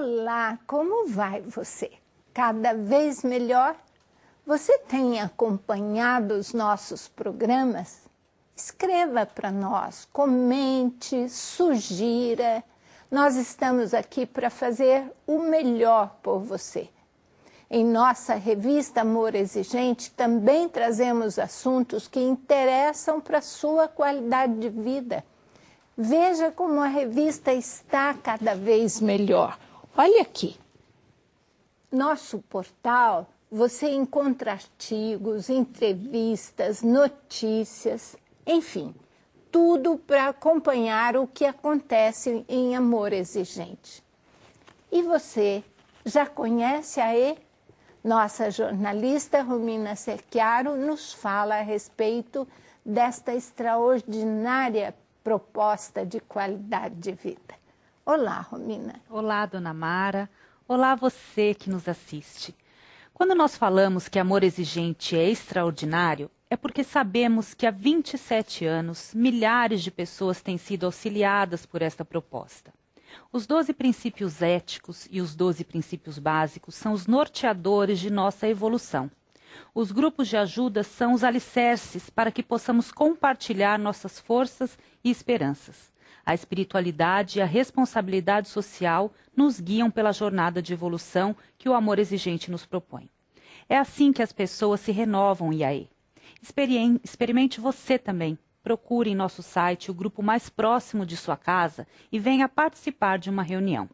Olá, como vai você? Cada vez melhor? Você tem acompanhado os nossos programas? Escreva para nós, comente, sugira. Nós estamos aqui para fazer o melhor por você. Em nossa revista Amor Exigente também trazemos assuntos que interessam para a sua qualidade de vida. Veja como a revista está cada vez melhor. Olha aqui. Nosso portal, você encontra artigos, entrevistas, notícias, enfim, tudo para acompanhar o que acontece em Amor Exigente. E você já conhece a E? Nossa jornalista Romina Serchiaro nos fala a respeito desta extraordinária proposta de qualidade de vida. Olá, Romina. Olá, dona Mara. Olá, você que nos assiste. Quando nós falamos que Amor Exigente é extraordinário, é porque sabemos que há 27 anos, milhares de pessoas têm sido auxiliadas por esta proposta. Os 12 princípios éticos e os 12 princípios básicos são os norteadores de nossa evolução. Os grupos de ajuda são os alicerces para que possamos compartilhar nossas forças e esperanças. A espiritualidade e a responsabilidade social nos guiam pela jornada de evolução que o Amor Exigente nos propõe. É assim que as pessoas se renovam, IAE. Experimente você também. Procure em nosso site o grupo mais próximo de sua casa e venha participar de uma reunião.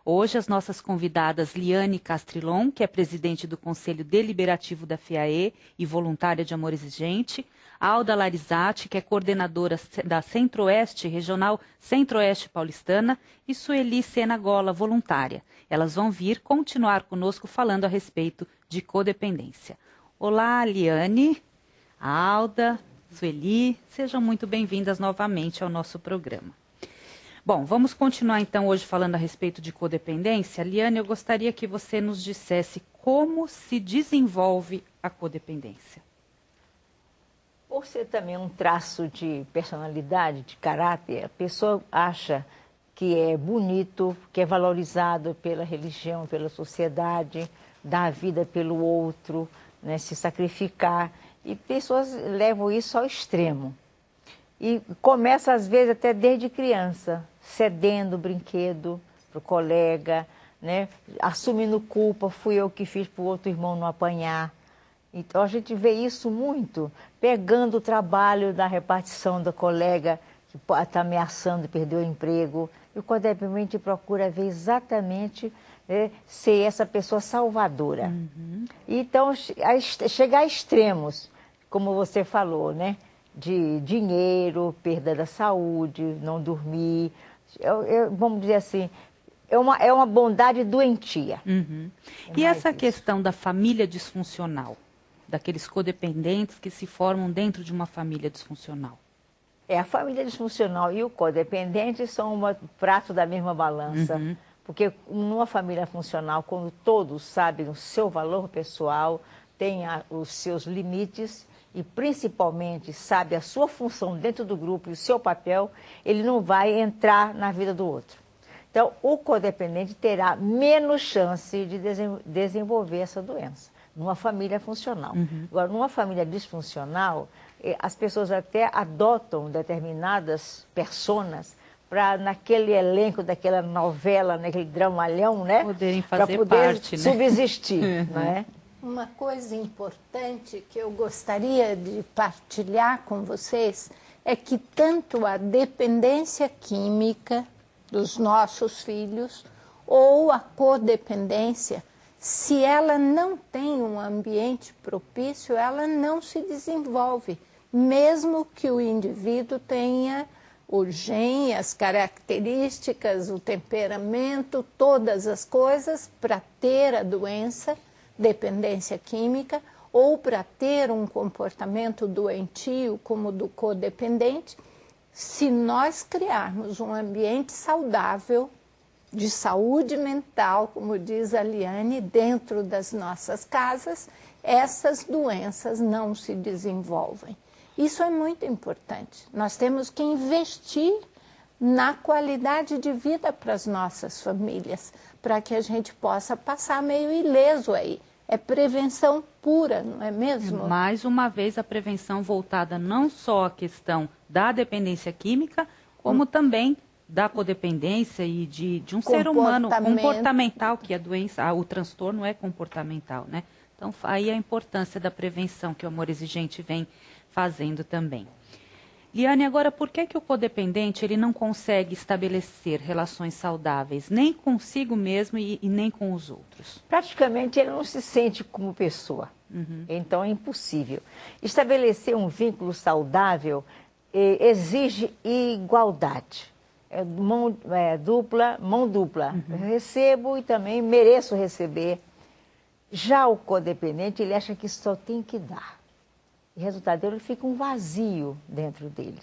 Hoje, as nossas convidadas Liane Castrilon, que é presidente do Conselho Deliberativo da FIAE e voluntária de Amor Exigente, Alda Larizati, que é coordenadora da Centro-Oeste, Regional Centro-Oeste Paulistana, e Sueli Senagola, voluntária. Elas vão vir continuar conosco falando a respeito de codependência. Olá, Liane, Alda, Sueli, sejam muito bem-vindas novamente ao nosso programa. Bom, vamos continuar então hoje falando a respeito de codependência. Liane, eu gostaria que você nos dissesse como se desenvolve a codependência. Por ser também um traço de personalidade, de caráter, a pessoa acha que é bonito, que é valorizado pela religião, pela sociedade, dar a vida pelo outro, né, se sacrificar. E pessoas levam isso ao extremo. E começa, às vezes, até desde criança, cedendo o brinquedo para o colega, né? Assumindo culpa, fui eu que fiz para o outro irmão não apanhar. Então, a gente vê isso muito, pegando o trabalho da repartição do colega que está ameaçando perder o emprego. E o codependente procura ver exatamente ser essa pessoa salvadora. Uhum. Então, chegar a extremos, como você falou, né? De dinheiro, perda da saúde, não dormir. Vamos dizer assim, é uma bondade doentia. Uhum. E essa questão da família disfuncional, daqueles codependentes que se formam dentro de uma família disfuncional? A família disfuncional e o codependente são um prato da mesma balança. Uhum. Porque numa família funcional, quando todos sabem o seu valor pessoal, têm os seus limites, e principalmente sabe a sua função dentro do grupo e o seu papel, ele não vai entrar na vida do outro. Então, o codependente terá menos chance de desenvolver essa doença, numa família funcional. Uhum. Agora, numa família disfuncional, as pessoas até adotam determinadas personas para, naquele elenco daquela novela, naquele dramalhão, né? Poderem fazer parte, né? Subsistir, né? Uma coisa importante que eu gostaria de partilhar com vocês é que tanto a dependência química dos nossos filhos ou a codependência, se ela não tem um ambiente propício, ela não se desenvolve, mesmo que o indivíduo tenha o gene, as características, o temperamento, todas as coisas para ter a doença, dependência química, ou para ter um comportamento doentio como o do codependente, se nós criarmos um ambiente saudável, de saúde mental, como diz a Liane, dentro das nossas casas, essas doenças não se desenvolvem. Isso é muito importante. Nós temos que investir na qualidade de vida para as nossas famílias, para que a gente possa passar meio ileso aí. É prevenção pura, não é mesmo? Mais uma vez, a prevenção voltada não só à questão da dependência química, como também da codependência e de um ser humano comportamental, que a doença, o transtorno é comportamental, né? Então, aí a importância da prevenção que o Amor Exigente vem fazendo também. Liane, agora, por que o codependente ele não consegue estabelecer relações saudáveis, nem consigo mesmo e nem com os outros? Praticamente ele não se sente como pessoa, então é impossível. Estabelecer um vínculo saudável exige igualdade, mão dupla. Eu recebo e também mereço receber. Já o codependente, ele acha que só tem que dar. E resultado, ele fica um vazio dentro dele.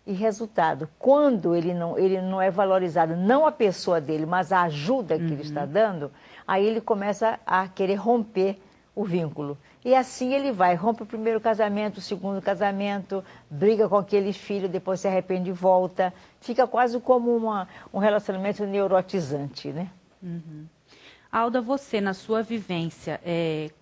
E resultado, quando ele não é valorizado, não a pessoa dele, mas a ajuda que ele está dando, aí ele começa a querer romper o vínculo. E assim ele vai, rompe o primeiro casamento, o segundo casamento, briga com aquele filho, depois se arrepende e volta. Fica quase como um relacionamento neurotizante, né? Alda, você, na sua vivência,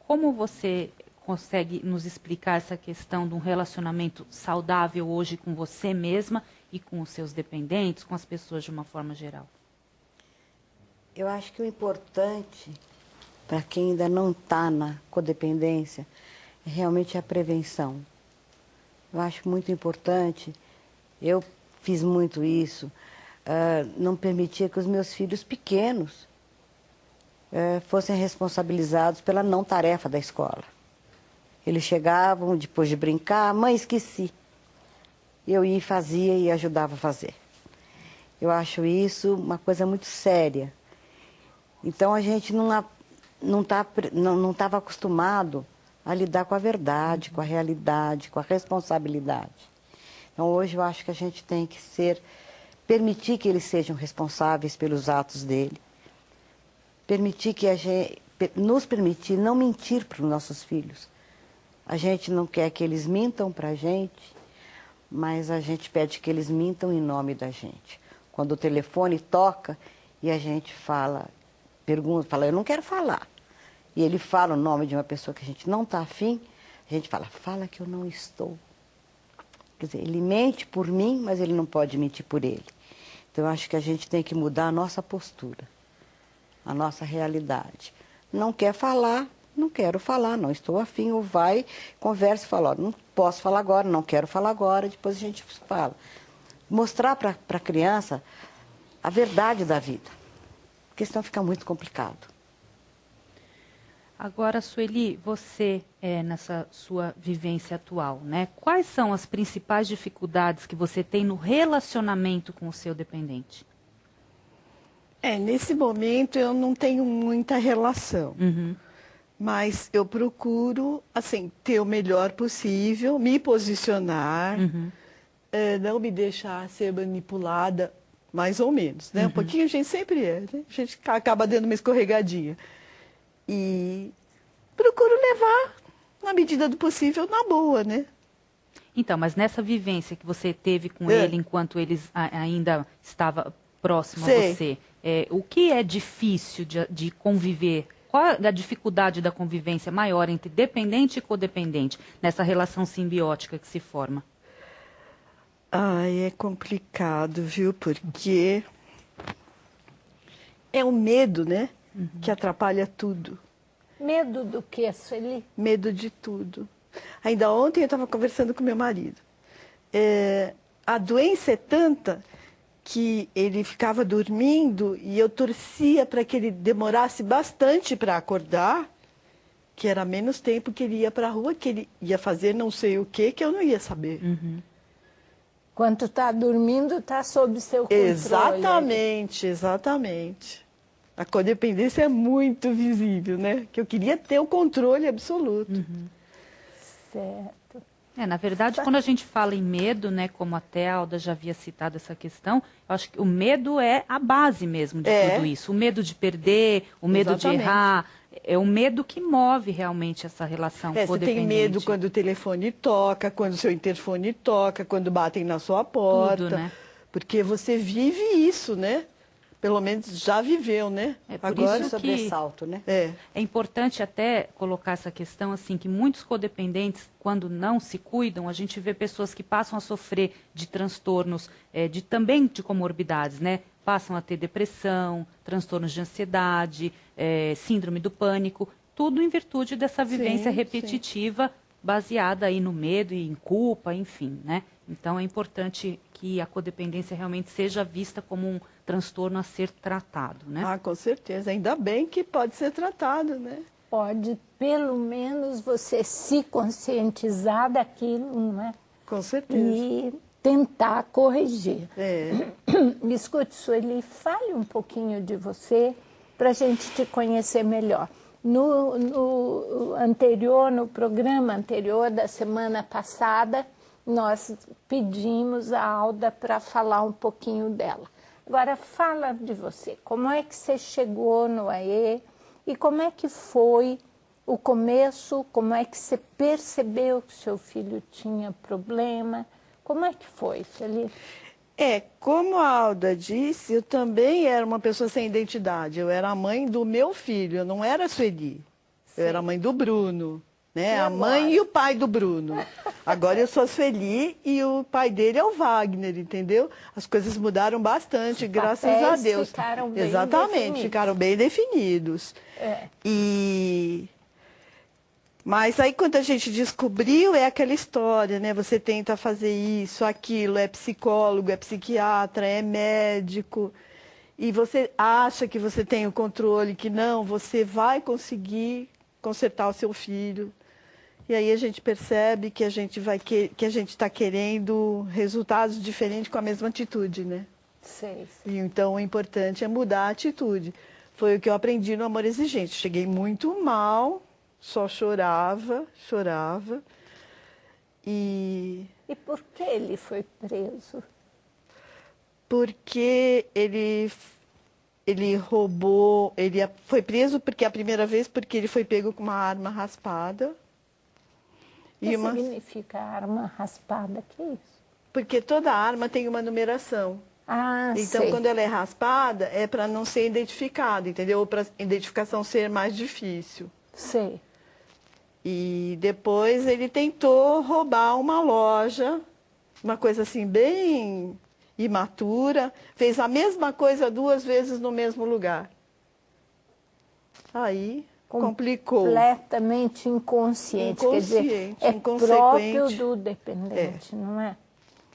como você consegue nos explicar essa questão de um relacionamento saudável hoje com você mesma e com os seus dependentes, com as pessoas de uma forma geral? Eu acho que o importante, para quem ainda não está na codependência, é realmente a prevenção. Eu acho muito importante, eu fiz muito isso, não permitia que os meus filhos pequenos fossem responsabilizados pela não tarefa da escola. Eles chegavam, depois de brincar, mãe, esqueci. Eu ia e fazia e ajudava a fazer. Eu acho isso uma coisa muito séria. Então, a gente não estava acostumado a lidar com a verdade, com a realidade, com a responsabilidade. Então, hoje eu acho que a gente tem que permitir que eles sejam responsáveis pelos atos dele, nos permitir não mentir para os nossos filhos. A gente não quer que eles mintam para a gente, mas a gente pede que eles mintam em nome da gente. Quando o telefone toca e a gente pergunta, eu não quero falar. E ele fala o nome de uma pessoa que a gente não está afim, a gente fala que eu não estou. Quer dizer, ele mente por mim, mas ele não pode mentir por ele. Então, eu acho que a gente tem que mudar a nossa postura, a nossa realidade. Não quer falar, não quero falar, não estou afim, ou vai, conversa e fala, não posso falar agora, não quero falar agora, depois a gente fala. Mostrar para a criança a verdade da vida, porque senão fica muito complicado. Agora, Sueli, você, nessa sua vivência atual, né? Quais são as principais dificuldades que você tem no relacionamento com o seu dependente? Nesse momento eu não tenho muita relação. Mas eu procuro, assim, ter o melhor possível, me posicionar, não me deixar ser manipulada, mais ou menos, né? Um pouquinho a gente sempre né? A gente acaba dando uma escorregadinha. E procuro levar, na medida do possível, na boa, né? Então, mas nessa vivência que você teve com ele enquanto ele ainda estava próximo a você, o que é difícil de conviver? Qual a dificuldade da convivência maior entre dependente e codependente, nessa relação simbiótica que se forma? Ai, é complicado, viu? Porque é o medo, né? Que atrapalha tudo. Medo do que, Sueli? Medo de tudo. Ainda ontem eu estava conversando com meu marido. A doença é tanta que ele ficava dormindo e eu torcia para que ele demorasse bastante para acordar, que era menos tempo que ele ia para a rua, que ele ia fazer não sei o que eu não ia saber. Quando está dormindo, está sob seu controle. Exatamente, exatamente. A codependência é muito visível, né? Que eu queria ter o controle absoluto. Certo. Na verdade, quando a gente fala em medo, né, como até a Alda já havia citado essa questão, eu acho que o medo é a base mesmo de tudo isso. O medo de perder, o medo de errar, é o medo que move realmente essa relação codependente. Você tem medo quando o telefone toca, quando o seu interfone toca, quando batem na sua porta. Tudo, né? porque você vive isso, né? Pelo menos já viveu, né? É por Agora isso que sobressalto, né? é. é importante até colocar essa questão assim, que muitos codependentes, quando não se cuidam, a gente vê pessoas que passam a sofrer de transtornos, também de comorbidades, né? Passam a ter depressão, transtornos de ansiedade, síndrome do pânico, tudo em virtude dessa vivência repetitiva, baseada aí no medo e em culpa, enfim, né? Então é importante que a codependência realmente seja vista como um transtorno a ser tratado, né? Ah, com certeza. Ainda bem que pode ser tratado, né? Pode, pelo menos, você se conscientizar daquilo, não é? Com certeza. E tentar corrigir. É. Escute, Sueli, fale um pouquinho de você para a gente te conhecer melhor. No programa anterior da semana passada, nós pedimos a Alda para falar um pouquinho dela. Agora, fala de você. Como é que você chegou no AE e como é que foi o começo? Como é que você percebeu que seu filho tinha problema? Como é que foi, Sueli? Como a Alda disse, eu também era uma pessoa sem identidade. Eu era a mãe do meu filho, eu não era a Sueli. Eu era a mãe do Bruno, né? A mãe e o pai do Bruno. Agora eu sou a Sueli e o pai dele é o Wagner, entendeu? As coisas mudaram bastante, graças a Deus. Ficaram bem Exatamente, definidos. ficaram bem definidos. Mas aí quando a gente descobriu, é aquela história, né? Você tenta fazer isso, aquilo, é psicólogo, é psiquiatra, é médico, e você acha que você tem o controle, que não, você vai conseguir consertar o seu filho. E aí a gente percebe que a gente está querendo resultados diferentes com a mesma atitude, né? Sei. E então o importante é mudar a atitude. Foi o que eu aprendi no Amor Exigente. Cheguei muito mal, só chorava. E por que ele foi preso? Porque ele roubou, ele foi preso porque a primeira vez porque ele foi pego com uma arma raspada. O que significa arma raspada? Que é isso? Porque toda arma tem uma numeração. Ah, então, sei. quando ela é raspada, é para não ser identificada, entendeu? Ou para a identificação ser mais difícil. Sei. E depois ele tentou roubar uma loja, uma coisa assim bem imatura, fez a mesma coisa 2 vezes no mesmo lugar. Aí complicou. Completamente inconsciente. Quer dizer, é próprio do dependente, não é?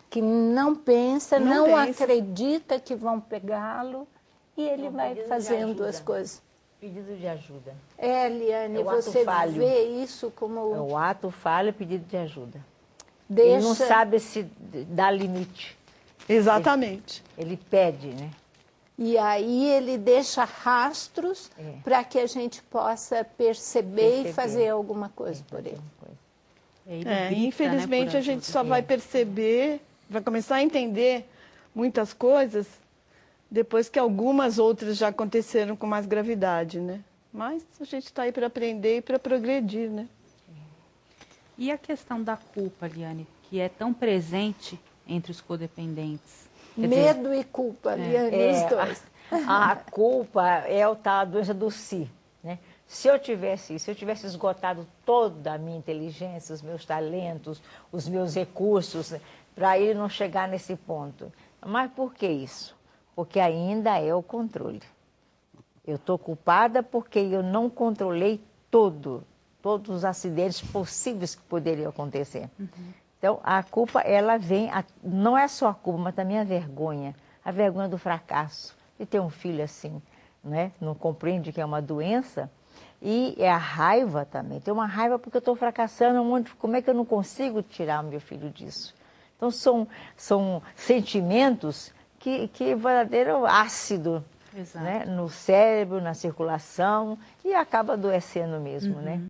Que não pensa, não acredita que vão pegá-lo e ele vai fazendo as coisas. Pedido de ajuda. Liane, você vê isso como... É o ato falho e pedido de ajuda. Deixa... Ele não sabe se dá limite. Exatamente. Ele pede, né? E aí ele deixa rastros para que a gente possa perceber e fazer alguma coisa por ele. Infelizmente, a gente só vai perceber, vai começar a entender muitas coisas depois que algumas outras já aconteceram com mais gravidade, né? Mas a gente está aí para aprender e para progredir, né? E a questão da culpa, Liane, que é tão presente entre os codependentes? Medo e culpa, Liane, os dois. A culpa é a doença do si, né? Se eu tivesse esgotado toda a minha inteligência, os meus talentos, os meus recursos, para ele não chegar nesse ponto. Mas por que isso? Porque ainda é o controle. Eu estou culpada porque eu não controlei todos os acidentes possíveis que poderiam acontecer. Então, a culpa, ela vem, não é só a culpa, mas também a vergonha do fracasso, de ter um filho assim, né? Não compreende que é uma doença. E é a raiva também, tem uma raiva porque eu estou fracassando, como é que eu não consigo tirar o meu filho disso? Então, são sentimentos que verdadeiro ácido, né? No cérebro, na circulação, e acaba adoecendo mesmo, né?